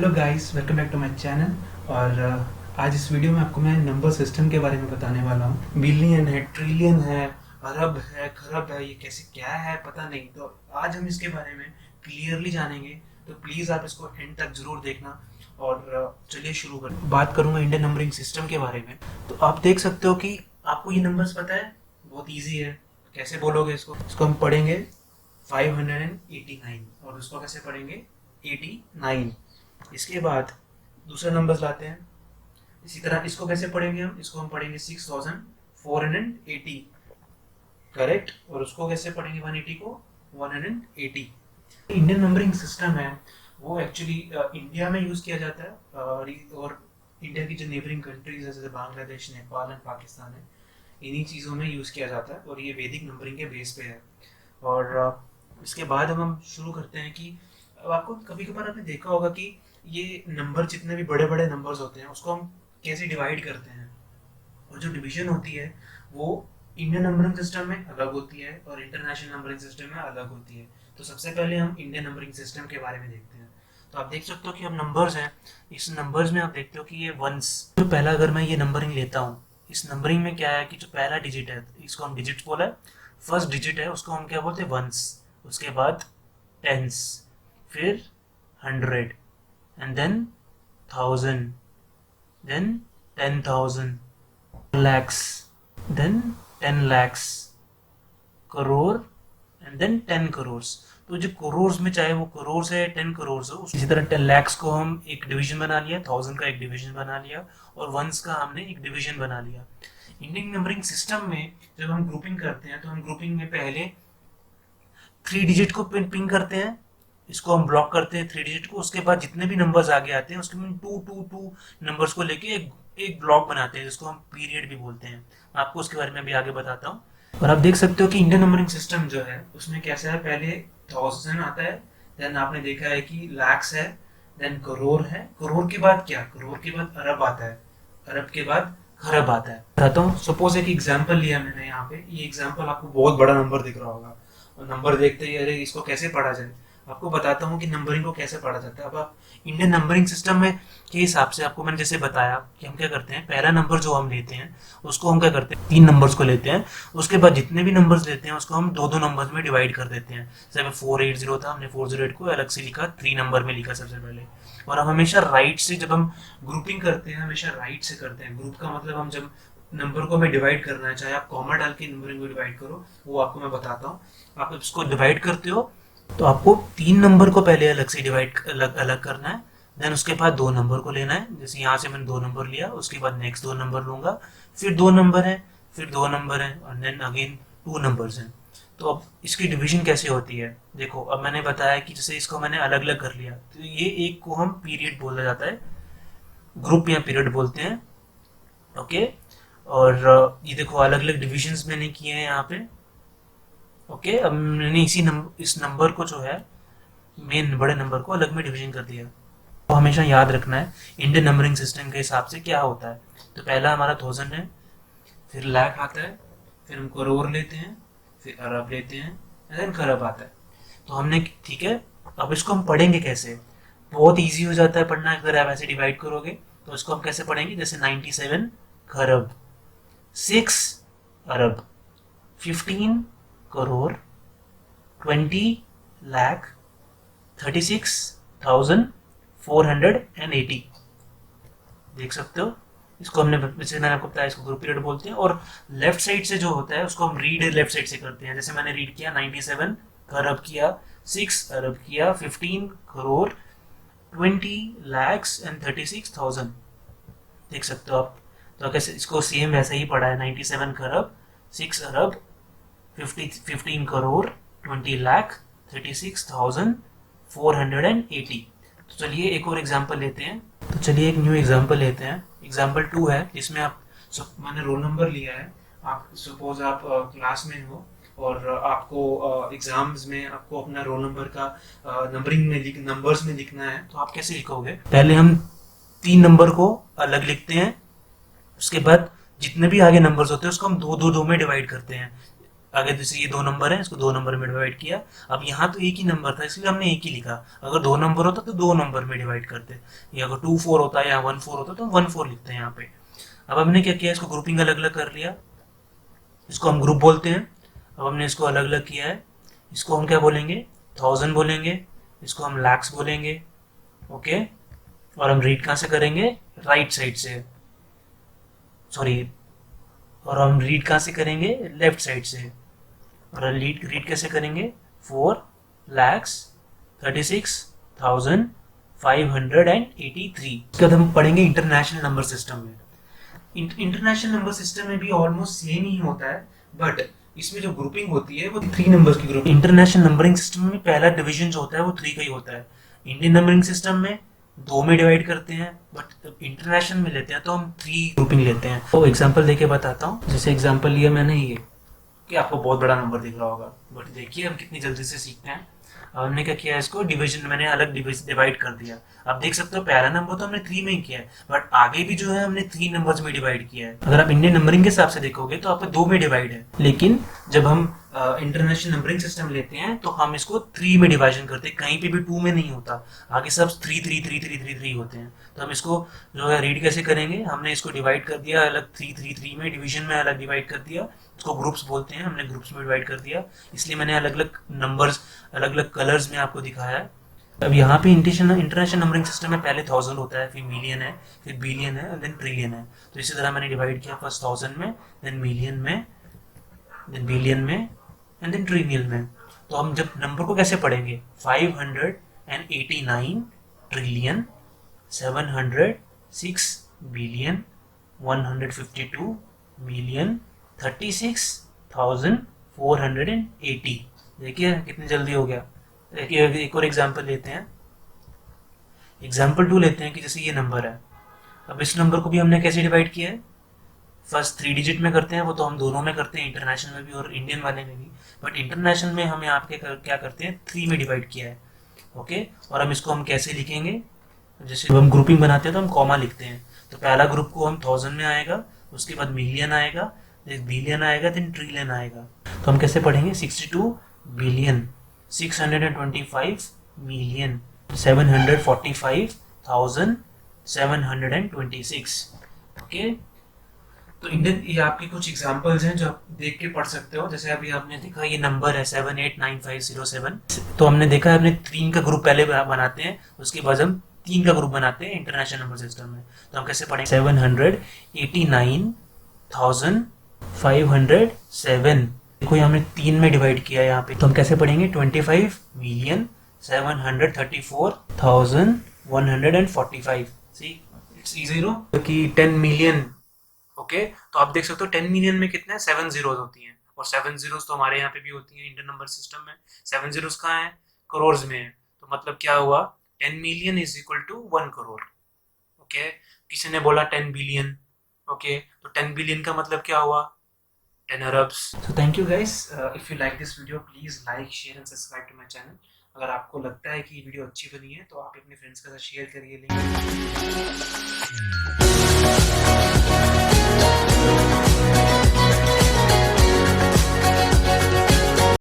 Hello guys, welcome back to my channel. और आज इस वीडियो में आपको मैं नंबर सिस्टम के बारे में बताने वाला हूँ। बिलियन है, ट्रिलियन है, अरब है, खरब है, ये कैसे क्या है पता नहीं। तो आज हम इसके बारे में क्लियरली जानेंगे, तो प्लीज़ आप इसको एंड तक ज़रूर देखना। और चलिए शुरू करते। बात करूँगा इंडियन नंबरिंग सिस्टम के बारे में। तो आप देख सकते हो कि आपको ये नंबर्स पता है, बहुत ईजी है। कैसे बोलोगे इसको हम पढ़ेंगे 589 और उसको कैसे पढ़ेंगे 89। इसके बाद दूसरा नंबर लाते हैं। इसी तरह इसको कैसे पढ़ेंगे इसको हम पढ़ेंगे 6480, करेक्ट। और उसको कैसे पढ़ेंगे 180 को 180। इंडियन नंबरिंग सिस्टम है वो एक्चुअली इंडिया में यूज किया जाता है। और इंडिया की जो नेबरिंग कंट्रीज है जैसे बांग्लादेश, नेपाल एंड पाकिस्तान है, इन्हीं चीज़ों में यूज़ किया जाता है। और ये वैदिक नंबरिंग के बेस पे है। और इसके बाद हम शुरू करते हैं कि अब आपको कभी कभार आपने देखा होगा कि ये नंबर जितने भी बड़े बड़े नंबर्स होते हैं उसको हम कैसे डिवाइड करते हैं। और जो डिवीजन होती है वो इंडियन नंबरिंग सिस्टम में अलग होती है और इंटरनेशनल नंबरिंग सिस्टम में अलग होती है। तो सबसे पहले हम इंडियन नंबरिंग सिस्टम के बारे में देखते हैं। तो आप देख सकते हो कि अब नंबर्स हैं, इस नंबर्स में आप देखते हो कि ये वंस, तो पहला अगर मैं ये नंबरिंग लेता हूँ, इस नंबरिंग में क्या है कि जो पहला डिजिट है इसको हम डिजिट्स बोला है। फर्स्ट डिजिट है उसको हम क्या बोलते हैं वंस, उसके बाद टेंस, फिर 100 and then 1000, then 10,000, lakhs, then 10 lakhs, crore and then 10 crores। तो जो करोड़ में चाहे वो करोड़ है 10 crores हो, इसी तरह 10 lakhs को हम एक डिवीजन बना लिया, 1000 का एक डिवीजन बना लिया और वंस का हमने एक डिवीजन बना लिया। इंडियन नंबरिंग सिस्टम में जब हम ग्रुपिंग करते हैं तो हम ग्रुपिंग में पहले 3 डिजिट को पिन करते हैं, इसको हम ब्लॉक करते हैं 3 डिजिट को। उसके बाद जितने भी नंबर्स आगे आते हैं उसके में 2 नंबर्स को लेके एक ब्लॉक बनाते हैं जिसको हम पीरियड भी बोलते हैं। आपको उसके बारे में अभी आगे बताता हूँ। और आप देख सकते हो कि इंडियन नंबरिंग सिस्टम जो है उसमें कैसा है, पहले 1000 आता है, देन आपने देखा है कि लैक्स है, देन करोड़ है, करोड़ के बाद क्या, करोड़ के बाद अरब आता है, अरब के बाद खरब आता है। बताता हूँ, सपोज एक एग्जांपल लिया मैंने यहाँ पे। ये एग्जांपल आपको बहुत बड़ा नंबर दिख रहा होगा और नंबर देखते ही अरे इसको कैसे पढ़ा जाए। आपको बताता हूँ कि नंबरिंग को कैसे पढ़ा जाता है। अब आप इंडियन नंबरिंग सिस्टम में के हिसाब से आपको मैंने जैसे बताया कि हम क्या करते हैं, पहला नंबर जो हम लेते हैं उसको हम क्या करते हैं 3 नंबर्स को लेते हैं। उसके बाद जितने भी नंबर्स लेते हैं उसको हम 2 नंबर्स में डिवाइड कर देते हैं। जैसे 480 था, हमने 408 को अलग से लिखा, 3 नंबर में लिखा सबसे पहले। और हम हमेशा राइट से, जब हम ग्रुपिंग करते हैं हमेशा राइट से करते हैं। ग्रुप का मतलब हम जब नंबर को हमें डिवाइड करना है, चाहे आप कॉमा डाल के नंबरिंग को डिवाइड करो, वो आपको मैं बताता हूँ। आप इसको डिवाइड करते हो तो आपको 3 नंबर को पहले अलग से डिवाइड अलग अलग करना है, देन उसके बाद 2 नंबर को लेना है। जैसे यहाँ से मैंने 2 नंबर लिया, उसके बाद नेक्स्ट 2 नंबर लूंगा, फिर 2 नंबर है, फिर 2 नंबर है और देन अगेन 2 नंबर्स हैं। तो अब इसकी डिवीजन कैसे होती है देखो। अब मैंने बताया कि जैसे इसको मैंने अलग अलग कर लिया, तो ये एक को हम पीरियड बोला जाता है, ग्रुप या पीरियड बोलते हैं, ओके। और ये देखो अलग अलग डिविजन्स मैंने किए हैं यहाँ पे, ओके। अब मैंने इस नंबर को जो है मेन बड़े नंबर को अलग में डिवीजन कर दिया। तो हमेशा याद रखना है इंडियन नंबरिंग सिस्टम के हिसाब से क्या होता है। तो पहला हमारा 1000 है, फिर लाख आता है, फिर हम करोड़ लेते हैं, फिर अरब लेते हैं, देन खरब आता है। तो हमने, ठीक है। अब इसको हम पढ़ेंगे कैसे, बहुत ईजी हो जाता है पढ़ना अगर आप ऐसे डिवाइड करोगे। तो इसको हम कैसे पढ़ेंगे, जैसे 97 खरब, 6 अरब, 15 करोड़, 20 लाख, 36,480। देख सकते हो, इसको हमने, जैसे मैंने आपको बताया, इसको ग्रुप पीरियड बोलते हैं। और लेफ्ट साइड से जो होता है उसको हम रीड लेफ्ट साइड से करते हैं। जैसे मैंने रीड किया 97 खरब किया, 6 अरब किया, 15 करोड़, 20 lakhs एंड 36,000। देख सकते हो आप। तो कैसे इसको सेम वैसे ही पढ़ा है, 97 खरब, 6 अरब, 15 करोड़, 20 लाख, 36,480। तो चलिए एक और एग्जांपल लेते हैं। तो चलिए एक न्यू एग्जांपल लेते हैं। एग्जांपल 2 है जिसमें आप, मैंने रोल नंबर लिया है। आप सपोज आप क्लास में हो और आपको एग्जाम्स में आपको अपना रोल नंबर का नंबरिंग में नंबर्स में लिखना है। तो आप कैसे लिखोगे, पहले हम 3 नंबर को अलग लिखते हैं, उसके बाद जितने भी आगे नंबर्स होते हैं उसको हम 2 में डिवाइड करते हैं। आगे जैसे ये 2 नंबर है, इसको 2 नंबर में डिवाइड किया। अब यहाँ तो एक ही नंबर था इसलिए हमने एक ही लिखा। अगर 2 नंबर होता तो 2 नंबर में डिवाइड करते, या अगर 2 4 होता या 1 4 होता तो 1 4 लिखते हैं यहाँ पे। अब हमने क्या किया, इसको ग्रुपिंग अलग अलग कर लिया, इसको हम ग्रुप बोलते हैं। अब हमने इसको अलग अलग किया है, इसको हम क्या बोलेंगे, 1000 बोलेंगे, इसको हम लैक्स बोलेंगे। ओके, और हम रीड कहाँ से करेंगे, राइट साइड से, सॉरी, और हम रीड कहाँ से करेंगे, लेफ्ट साइड से। और रीड कैसे करेंगे, 4,36,583। इसके बाद हम पढ़ेंगे इंटरनेशनल नंबर सिस्टम में। इंटरनेशनल नंबर सिस्टम में भी ऑलमोस्ट सेम ही होता है, बट इसमें जो ग्रुपिंग होती है वो 3 नंबर्स की ग्रुपिंग। इंटरनेशनल नंबरिंग सिस्टम में पहला डिवीजन जो होता है वो 3 का ही होता है। इंडियन नंबरिंग सिस्टम में 2 में डिवाइड करते हैं, बट इंटरनेशनल में लेते हैं तो हम 3 ग्रुपिंग लेते हैं। तो एग्जांपल देके बताता हूँ। जैसे एग्जांपल लिया मैंने ये, कि आपको बहुत बड़ा नंबर दिख रहा होगा, बट देखिए हम कितनी जल्दी से सीखते हैं। अब हमने क्या किया, इसको डिवीजन मैंने अलग डिवाइड कर दिया। अब देख सकते हो पहला नंबर तो हमने 3 में ही किया है, बट आगे भी जो है हमने 3 नंबर्स में डिवाइड किया है। अगर आप इंडियन नंबरिंग के हिसाब से देखोगे तो आपका 2 में डिवाइड है, लेकिन जब हम इंटरनेशनल नंबरिंग सिस्टम लेते हैं तो हम इसको 3 में डिवाइजन करते हैं। कहीं पे भी 2 में नहीं होता, आगे सब 3 3 3 3 3 3 होते हैं। तो हम इसको जो है रीड कैसे करेंगे, हमने इसको डिवाइड कर दिया अलग 3 3 3 में, डिवीजन में अलग डिवाइड कर दिया। इसको ग्रुप्स बोलते हैं, हमने ग्रुप्स में डिवाइड कर दिया, इसलिए मैंने अलग अलग नंबर्स अलग अलग कलर्स में आपको दिखाया है। अब यहाँ पे इंटरनेशनल नंबरिंग सिस्टम में पहले 1000 होता है, फिर मिलियन है, फिर बिलियन है, देन ट्रिलियन है। तो इसी तरह मैंने डिवाइड किया, फर्स्ट 1000 में, देन मिलियन में, देन बिलियन में, एंड देन ट्रिलियन में। तो हम जब नंबर को कैसे पढ़ेंगे, 589 ट्रिलियन, 706 बिलियन, 152 मिलियन, 36,480। देखिए कितनी जल्दी हो गया। देखिए एक और एग्जांपल लेते हैं, एग्जांपल 2 लेते हैं कि जैसे ये नंबर है। अब इस नंबर को भी हमने कैसे डिवाइड किया है, फर्स्ट 3 डिजिट में करते हैं, वो तो हम दोनों में करते हैं, इंटरनेशनल में भी और इंडियन वाले में भी, बट इंटरनेशनल में हमें आपके क्या करते हैं, 3 में डिवाइड किया है। ओके, और हम इसको हम कैसे लिखेंगे, जैसे जब हम ग्रुपिंग बनाते हैं तो हम कॉमा लिखते हैं। तो पहला ग्रुप को हम 1000 में आएगा, उसके बाद मिलियन आएगा, देन बिलियन आएगा, देन ट्रिलियन आएगा। तो हम कैसे पढ़ेंगे, 62 बिलियन, 625 मिलियन, 745,726। ओके, तो इंडियन, ये आपके कुछ एग्जांपल्स हैं जो आप देख के पढ़ सकते हो। जैसे अभी आपने देखा ये नंबर है 789507, तो हमने देखा हमने 3 का ग्रुप पहले बनाते हैं, उसके बाद हम 3 का ग्रुप बनाते हैं इंटरनेशनल नंबर सिस्टम में। तो हम कैसे पढ़ेंगे, 789,507। देखो हमने 3 में डिवाइड किया है यहाँ पे, तो हम कैसे पढ़ेंगे, 25,734,145। सी इट्स इजी नो, कि 10 मिलियन। ओके, तो आप देख सकते हो 10 मिलियन में कितने 7 जीरोस होती हैं, और 7 जीरोस तो हमारे यहाँ पे भी होती हैं इंडियन नंबर सिस्टम में। 7 जीरोस कहाँ है, करोड़ में है। तो मतलब क्या हुआ, 10 million is equal to 1 crore. Okay, किसी ने बोला 10 बिलियन। ओके, तो 10 बिलियन का मतलब क्या हुआ, 10 अरब्स। So thank you guys, if you like this video please like, share and subscribe to my channel. अगर आपको लगता है कि ये वीडियो अच्छी बनी है तो आप अपने फ्रेंड्स के साथ शेयर करिए लिंक।